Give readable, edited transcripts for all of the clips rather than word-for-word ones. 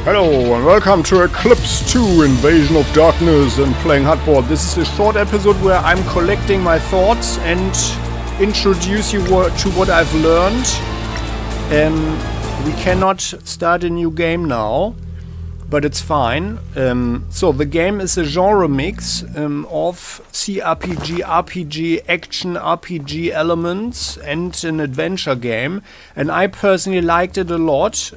Hello and welcome to Eclipse 2 Invasion of Darkness and Playing Hardball. This is a short episode where I'm collecting my thoughts and introduce you to what I've learned. We cannot start a new game now, but it's fine. So the game is a genre mix of CRPG, RPG, action RPG elements and an adventure game, and I personally liked it a lot.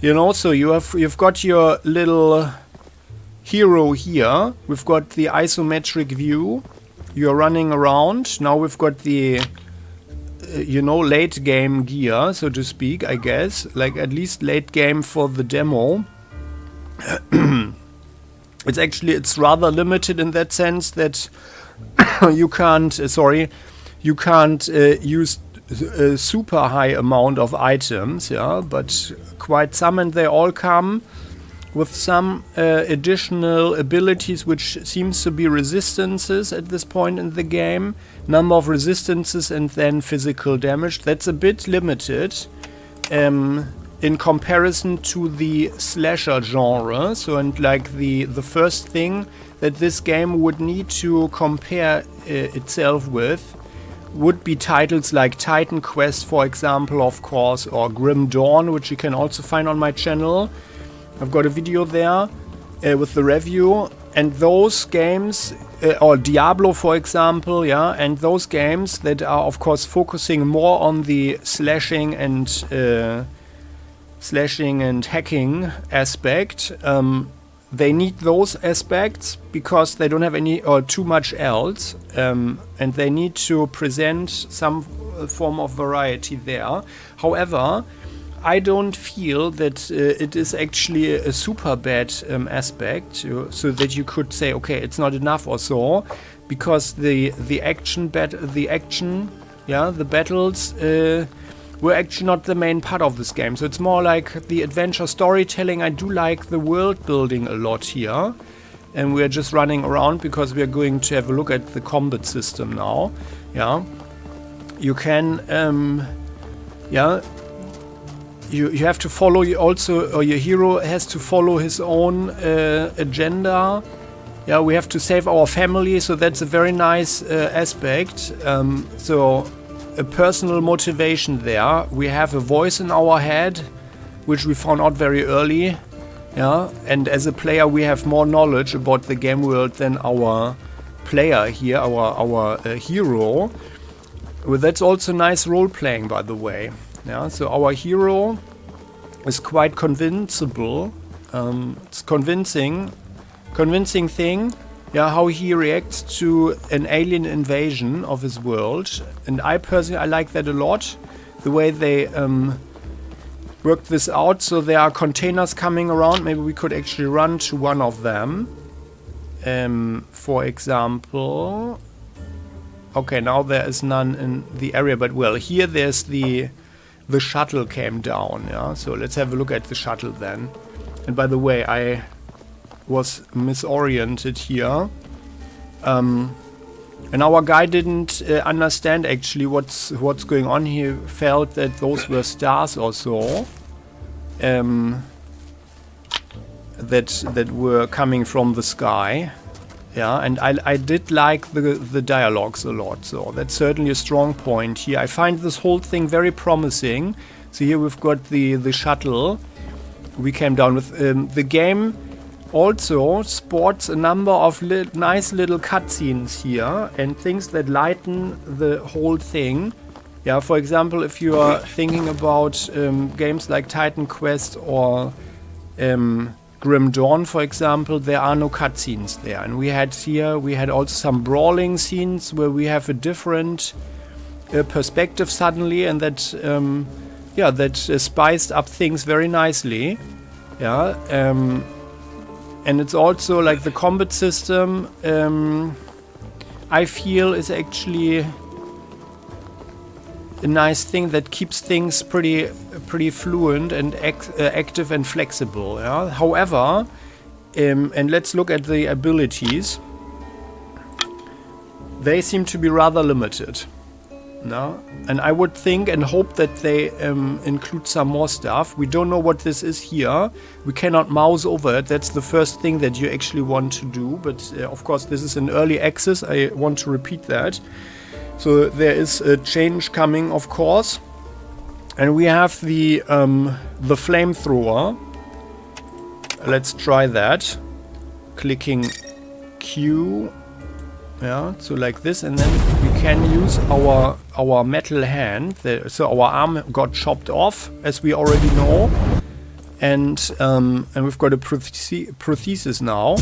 You know, so you've got your little hero here. We've got the isometric view. You're running around. Now we've got the, late game gear, so to speak, I guess. Like at least late game for the demo. It's rather limited in that sense that you can't use a super high amount of items, but quite some, and they all come with some additional abilities, which seems to be resistances at this point in the game, number of resistances, and then physical damage. That's a bit limited in comparison to the slasher genre. So, and like the first thing that this game would need to compare itself with would be titles like Titan Quest, for example, of course, or Grim Dawn, which you can also find on my channel. I've got a video there with the review, and those games, or Diablo, for example, and those games that are, of course, focusing more on the slashing and hacking aspect. They need those aspects because they don't have any or too much else, and they need to present some form of variety there. However, I don't feel that it is actually a super bad aspect, so that you could say, okay, it's not enough or so, because the battles were actually not the main part of this game. So it's more like the adventure storytelling. I do like the world building a lot here. And we're just running around because we're going to have a look at the combat system now. You can, you have to follow or your hero has to follow his own agenda. We have to save our family, so that's a very nice aspect. So a personal motivation there. We have a voice in our head, which we found out very early. And as a player, we have more knowledge about the game world than our player here, our hero. Well, that's also nice role playing, by the way. So our hero is quite convincible. It's convincing thing. How he reacts to an alien invasion of his world. And I personally, I like that a lot. The way they worked this out. So there are containers coming around. Maybe we could actually run to one of them. For example. Okay, now there is none in the area. But well, here there's the shuttle came down. So let's have a look at the shuttle then. And by the way, I was misoriented here, and our guy didn't understand actually what's going on. He felt that those were stars or so, that were coming from the sky. And I did like the dialogues a lot, so that's certainly a strong point here. I find this whole thing very promising. So here we've got the shuttle we came down with. The game also sports a number of nice little cutscenes here and things that lighten the whole thing. For example, if you are thinking about games like Titan Quest or Grim Dawn, for example, there are no cutscenes there. And we had also some brawling scenes where we have a different perspective suddenly, and that spiced up things very nicely. And it's also like the combat system, I feel is actually a nice thing that keeps things pretty fluent and active and flexible. However, and let's look at the abilities. They seem to be rather limited. No? And I would think and hope that they include some more stuff. We don't know what this is here. We cannot mouse over it. That's the first thing that you actually want to do. But of course, this is an early access. I want to repeat that. So there is a change coming, of course. And we have the flamethrower. Let's try that. Clicking Q. Yeah, so like this, and then we can use our metal hand. So our arm got chopped off, as we already know, and we've got a prosthesis now,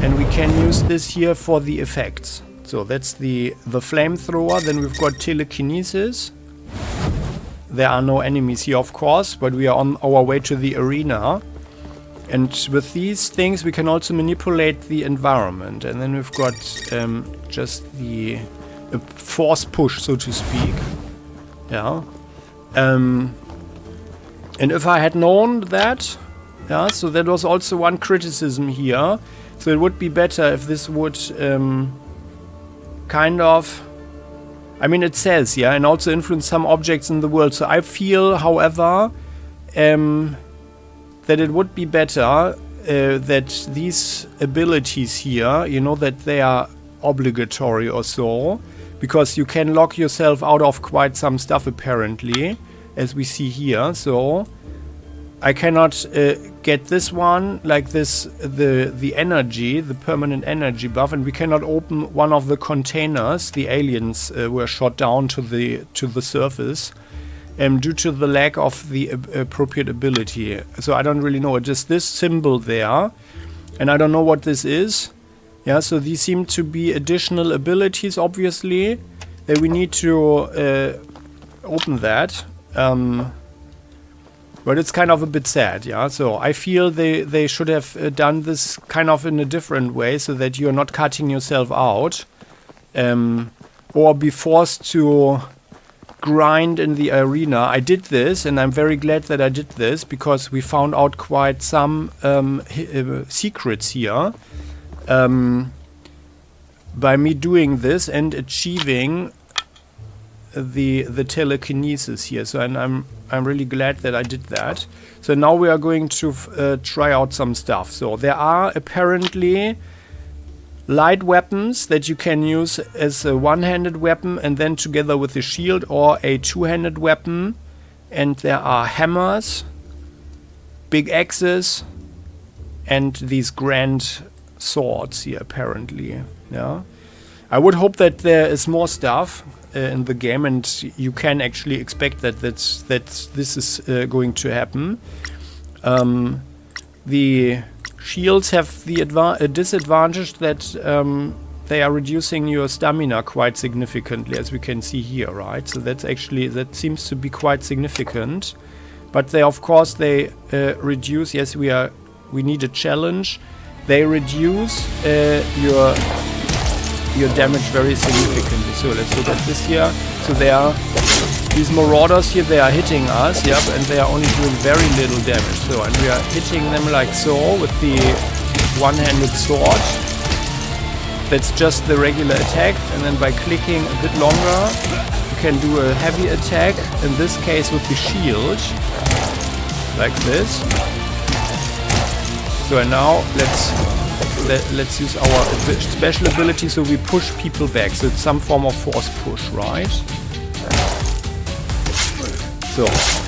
and we can use this here for the effects. So that's the flamethrower. Then we've got telekinesis. There are no enemies here, of course, but we are on our way to the arena. And with these things, we can also manipulate the environment. And then we've got just the force push, so to speak. Yeah. And if I had known that, yeah, so that was also one criticism here. So it would be better if this would kind of, I mean, it says, yeah, and also influence some objects in the world. So I feel, however, that it would be better that these abilities here, you know, that they are obligatory or so, because you can lock yourself out of quite some stuff apparently, as we see here. So I cannot get this one, like this, the energy, the permanent energy buff, and we cannot open one of the containers. The aliens were shot down to the surface. Due to the lack of the appropriate ability. So I don't really know. It's just this symbol there. And I don't know what this is. Yeah, so these seem to be additional abilities, obviously. That we need to open that. But it's kind of a bit sad, yeah. So I feel they should have done this kind of in a different way, so that you're not cutting yourself out. Or be forced to grind in the arena. I did this, and I'm very glad that I did this, because we found out quite some secrets here by me doing this and achieving the telekinesis here. So, and I'm really glad that I did that. So now we are going to try out some stuff. So there are apparently light weapons that you can use as a one-handed weapon and then together with a shield, or a two-handed weapon. And there are hammers, big axes, and these grand swords here apparently. Yeah, I would hope that there is more stuff in the game, and you can actually expect that this is going to happen. The shields have the disadvantage that they are reducing your stamina quite significantly, as we can see here, right? So that seems to be quite significant. But they, of course, they reduce. Yes, we need a challenge. They reduce your damage very significantly. So let's look at this here. So they are these marauders here. They are hitting us, yep, and they are only doing very little damage. So, and we are hitting them like so with the one-handed sword. That's just the regular attack, and then by clicking a bit longer, you can do a heavy attack. In this case, with the shield, like this. So, and now let's use our special ability. So we push people back. So it's some form of force push, right? So,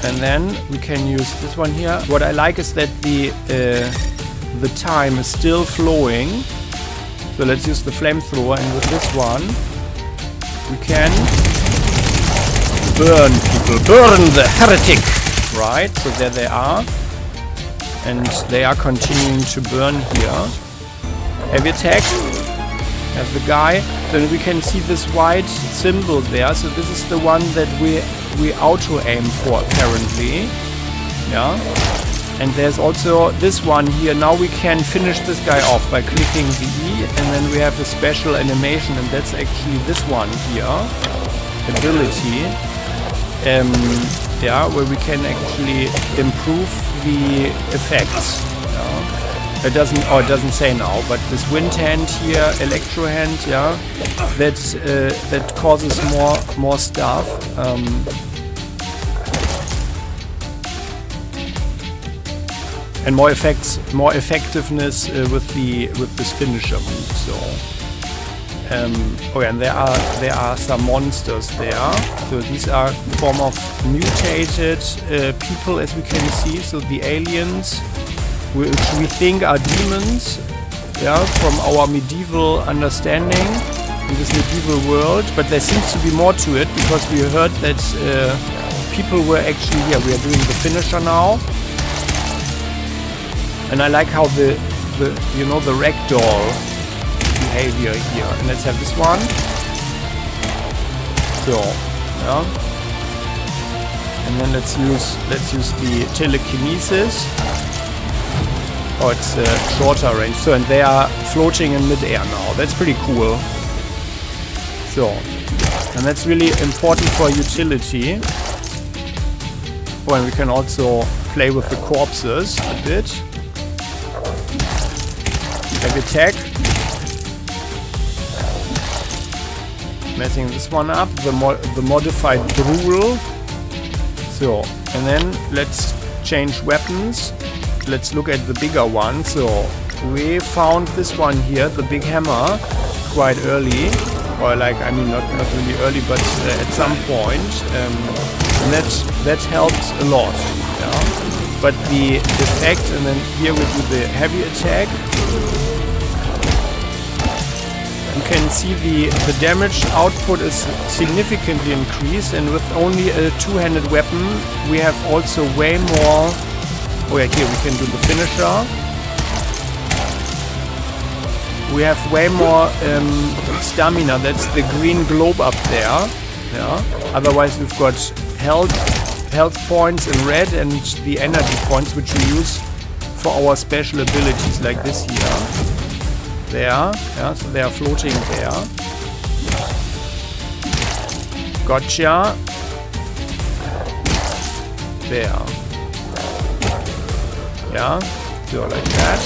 and then we can use this one here. What I like is that the time is still flowing. So let's use the flamethrower, and with this one we can burn people. Burn the heretic! Right, so there they are. And they are continuing to burn here. Heavy attack. Have the guy. Then we can see this white symbol there. So this is the one that we auto-aim for apparently. Yeah. And there's also this one here. Now we can finish this guy off by clicking the E, and then we have a special animation, and that's actually this one here. Ability. Yeah, where we can actually improve the effects. Yeah. It doesn't. Oh, it doesn't say now. But this wind hand here, electro hand, yeah, that causes more stuff. And more effectiveness with this finisher move. So, oh yeah, and there are some monsters there. So these are form of mutated people, as we can see. So the aliens, which we think are demons, yeah, from our medieval understanding in this medieval world. But there seems to be more to it, because we heard that people were actually here. We are doing the finisher now. And I like how the ragdoll behavior here. And let's have this one. So, yeah. And then let's use the telekinesis. Oh, it's shorter range. So, and they are floating in midair now. That's pretty cool. So, and that's really important for utility. Oh, and we can also play with the corpses a bit. Heavy attack. Messing this one up. The modified Brule. So, and then let's change weapons. Let's look at the bigger one. So, we found this one here, the big hammer, quite early. Or like, I mean, not really early, but at some point. And that helps a lot. Yeah. But the effect, and then here we do the heavy attack. You can see the damage output is significantly increased, and with only a two-handed weapon we have also way more. Oh yeah, here we can do the finisher. We have way more stamina. That's the green globe up there. Yeah. Otherwise we've got health points in red and the energy points, which we use for our special abilities, like this here. There, yeah, so they are floating there. Gotcha. There. Yeah, so like that.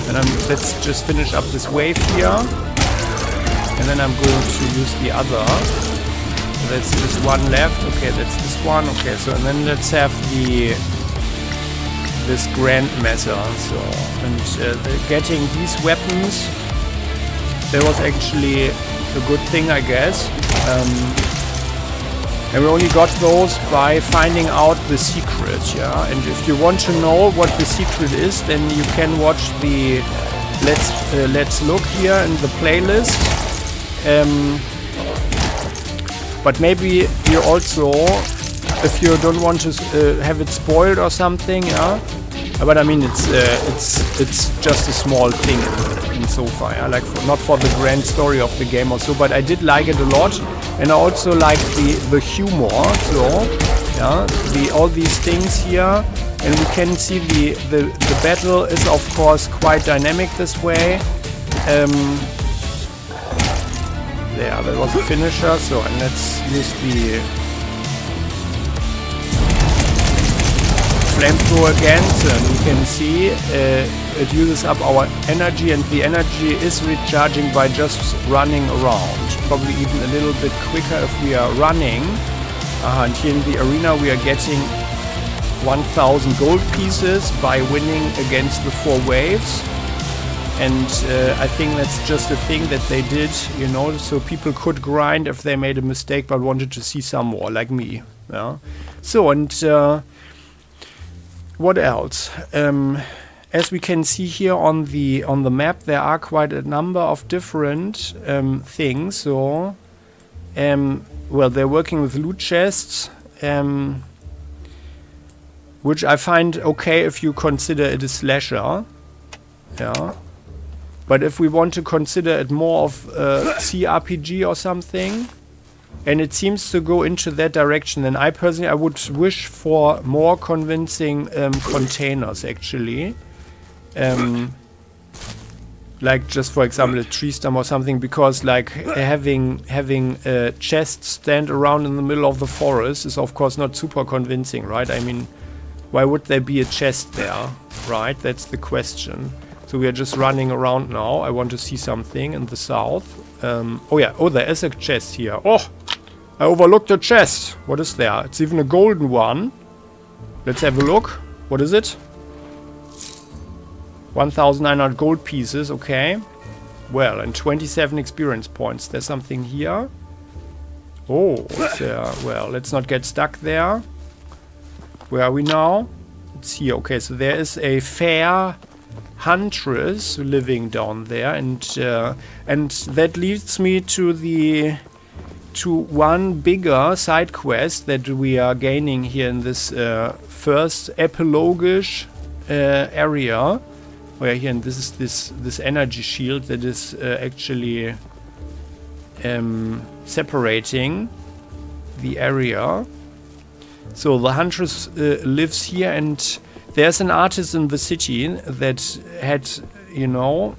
And let's just finish up this wave here. And then I'm going to use the other. So that's this one left. Okay, that's this one. Okay, so and then let's have this Grandmaster. So, and getting these weapons, that was actually a good thing, I guess. And we only got those by finding out the secret, yeah. And if you want to know what the secret is, then you can watch the let's look here in the playlist. But maybe you also, if you don't want to have it spoiled or something, yeah. But I mean, it's just a small thing in so far, yeah? Like not for the grand story of the game or so, but I did like it a lot, and I also like the humor. So yeah, all these things here, and we can see the battle is of course quite dynamic this way. Yeah, that was a finisher. So, and let's use the flamethrower again, and you can see it uses up our energy, and the energy is recharging by just running around. Probably even a little bit quicker if we are running. And here in the arena we are getting 1000 gold pieces by winning against the 4 waves. And I think that's just a thing that they did, you know, so people could grind if they made a mistake but wanted to see some more, like me. Yeah. So, and what else? As we can see here on the map, there are quite a number of different things. So, well, they're working with loot chests, which I find okay if you consider it a slasher. Yeah. But if we want to consider it more of a CRPG or something, and it seems to go into that direction, then I personally, I would wish for more convincing containers, actually. Like just for example a tree stump or something, because like having chests stand around in the middle of the forest is of course not super convincing, right? I mean, Why would there be a chest there? Right, that's the question. So we are just running around now. I want to see something in the south. Oh yeah, oh, there is a chest here. Oh, I overlooked a chest. What is there? It's even a golden one. Let's have a look. What is it? 1,900 gold pieces, okay. Well, and 27 experience points. There's something here. Oh, well, let's not get stuck there. Where are we now? It's here. Okay, so there is a fair huntress living down there, and that leads me to one bigger side quest that we are gaining here in this first epilogish area. Where here, and this is this energy shield that is actually separating the area. So the huntress lives here, and there's an artist in the city that had, you know,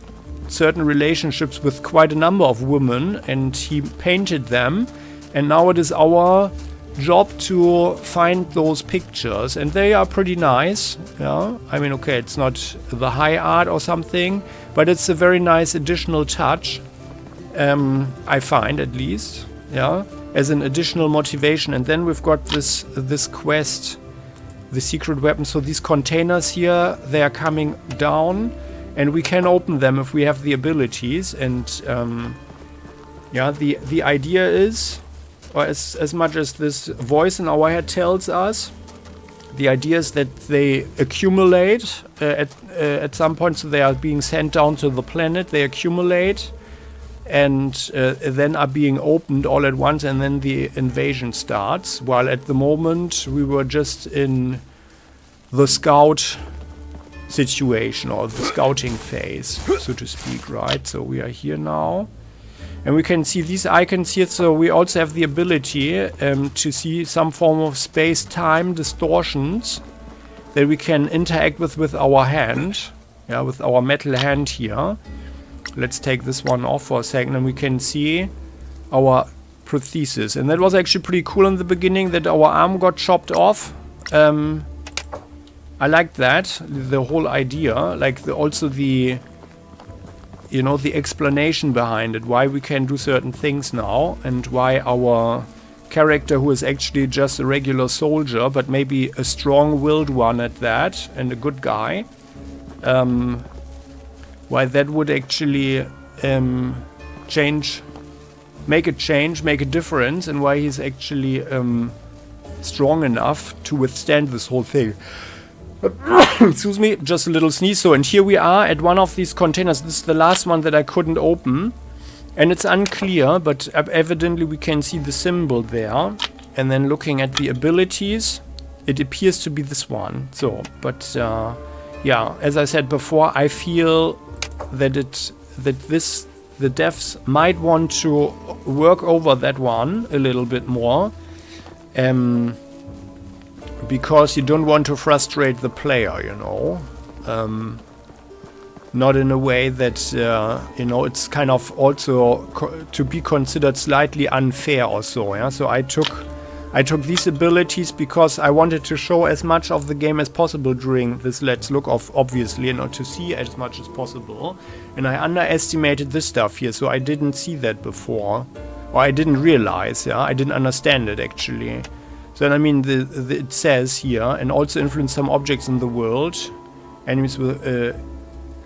certain relationships with quite a number of women, and he painted them, and now it is our job to find those pictures, and they are pretty nice. Yeah, I mean, okay, it's not the high art or something, but it's a very nice additional touch, I find, at least, yeah, as an additional motivation. And then we've got this quest, the secret weapon. So these containers here, they are coming down, and we can open them if we have the abilities. And yeah, the idea is, or as much as this voice in our head tells us, the idea is that they accumulate at some point. So they are being sent down to the planet, they accumulate, and then are being opened all at once, and then the invasion starts. While at the moment we were just in the scout situation, or the scouting phase, so to speak, right? So we are here now. And we can see these icons here, so we also have the ability to see some form of space-time distortions that we can interact with our hand, yeah, with our metal hand here. Let's take this one off for a second, and we can see our prosthesis. And that was actually pretty cool in the beginning, that our arm got chopped off. I liked that, the whole idea, like also the, you know, the explanation behind it, why we can do certain things now, and why our character, who is actually just a regular soldier, but maybe a strong-willed one at that, and a good guy, why that would actually make a difference, and why he's actually strong enough to withstand this whole thing. Excuse me, just a little sneeze. So, and here we are at one of these containers. This is the last one that I couldn't open, and it's unclear, but evidently we can see the symbol there. And then looking at the abilities, it appears to be this one. So, but yeah, as I said before, I feel that the devs might want to work over that one a little bit more. Because you don't want to frustrate the player, you know. Not in a way that, you know, it's kind of also to be considered slightly unfair or so, yeah. So I took these abilities because I wanted to show as much of the game as possible during this Let's Look, obviously, you know, to see as much as possible. And I underestimated this stuff here, so I didn't see that before. Or I didn't realize, yeah, I didn't understand it actually. So I mean, it says here, and also influence some objects in the world. Enemies will,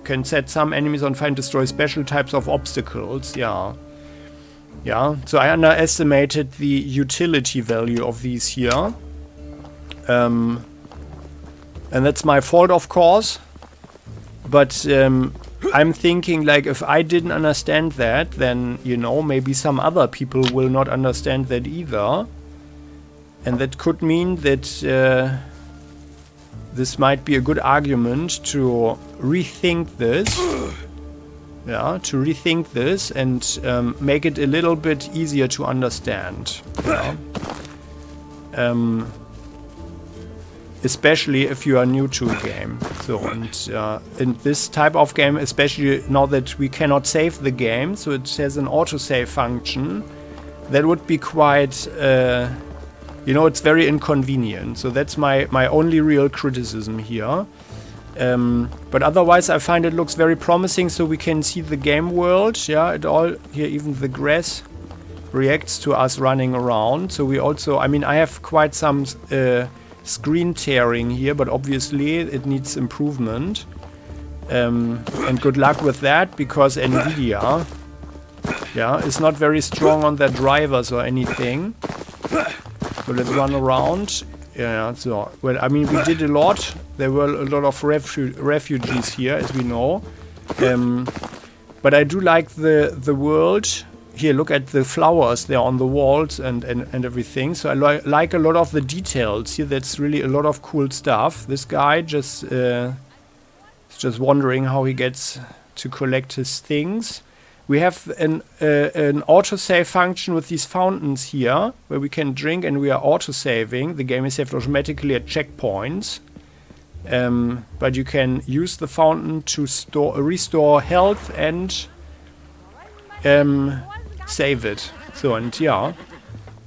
can set some enemies on fire and destroy special types of obstacles. Yeah. Yeah, so I underestimated the utility value of these here. And that's my fault, of course. But I'm thinking, like, if I didn't understand that, then, you know, maybe some other people will not understand that either. And that could mean that this might be a good argument to rethink this. Yeah, to rethink this and make it a little bit easier to understand. Yeah. Especially if you are new to a game. So, and in this type of game, especially now that we cannot save the game, so it has an autosave function, that would be quite You know, it's very inconvenient. So that's my only real criticism here. But otherwise, I find it looks very promising. So we can see the game world. Yeah, it all here, even the grass reacts to us running around. So we also, I mean, I have quite some screen tearing here, but obviously it needs improvement. And good luck with that, because NVIDIA, yeah, is not very strong on their drivers or anything. So let's run around. Yeah, so, well, I mean, we did a lot. There were a lot of refugees here, as we know. But I do like the world. Here, look at the flowers there on the walls and everything. So I like a lot of the details here. That's really a lot of cool stuff. This guy just is just wondering how he gets to collect his things. We have an autosave function with these fountains here, where we can drink and we are autosaving. The game is saved automatically at checkpoints. But you can use the fountain to restore health and save it. So, and yeah,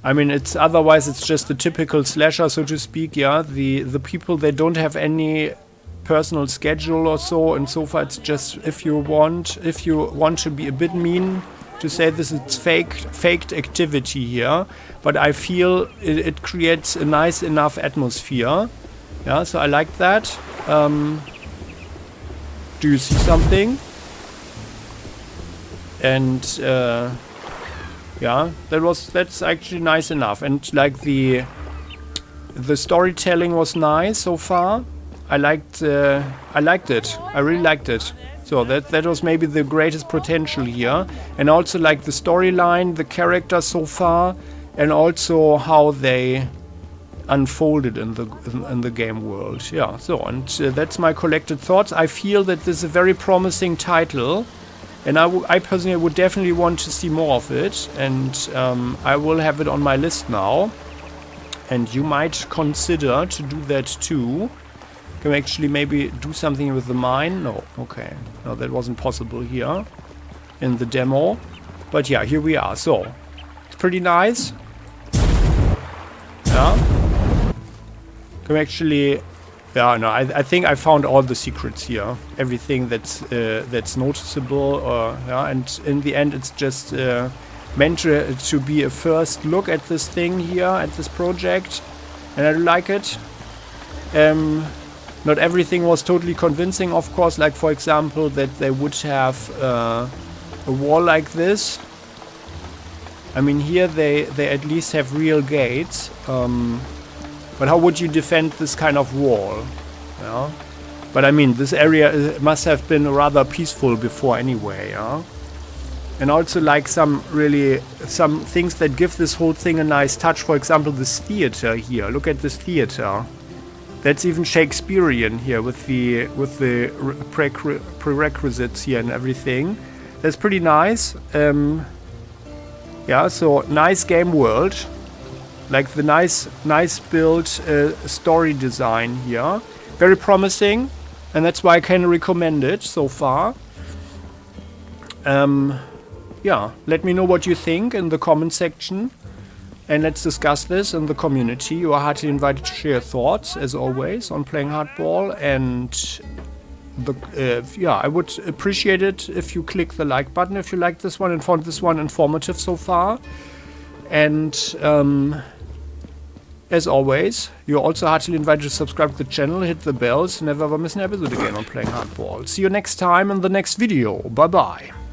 I mean, otherwise it's just a typical slasher, so to speak. Yeah, the people, they don't have any personal schedule or so, and so far it's just if you want to be a bit mean to say this is faked activity here, but I feel it creates a nice enough atmosphere. Yeah, so I like that. Do you see something? And yeah, that's actually nice enough. And like the storytelling was nice so far. I liked it. I really liked it. So that was maybe the greatest potential here. And also like the storyline, the characters so far, and also how they unfolded in the game world. Yeah. So, and that's my collected thoughts. I feel that this is a very promising title. And I personally would definitely want to see more of it. And I will have it on my list now. And you might consider to do that too. Can we actually maybe do something with the mine? No. Okay. No, that wasn't possible here in the demo. But yeah, here we are. So, it's pretty nice. Yeah. Can we actually... Yeah, no, I think I found all the secrets here. Everything that's noticeable. Yeah, and in the end, it's just meant to be a first look at this thing here, at this project. And I like it. Not everything was totally convincing, of course. Like, for example, that they would have a wall like this. I mean, here they at least have real gates. But how would you defend this kind of wall? Yeah. But I mean, this area must have been rather peaceful before anyway. Yeah. And also like some things that give this whole thing a nice touch. For example, this theater here. Look at this theater. That's even Shakespearean here with the prerequisites here and everything. That's pretty nice. Yeah, so nice game world. Like the nice built story design here. Very promising. And that's why I can recommend it so far. Yeah, let me know what you think in the comment section. And let's discuss this in the community. You are heartily invited to share your thoughts, as always, on Playing Hardball. And yeah, I would appreciate it if you click the like button if you liked this one and found this one informative so far. And as always, you're also heartily invited to subscribe to the channel, hit the bells, never ever miss an episode again on Playing Hardball. See you next time in the next video. Bye bye.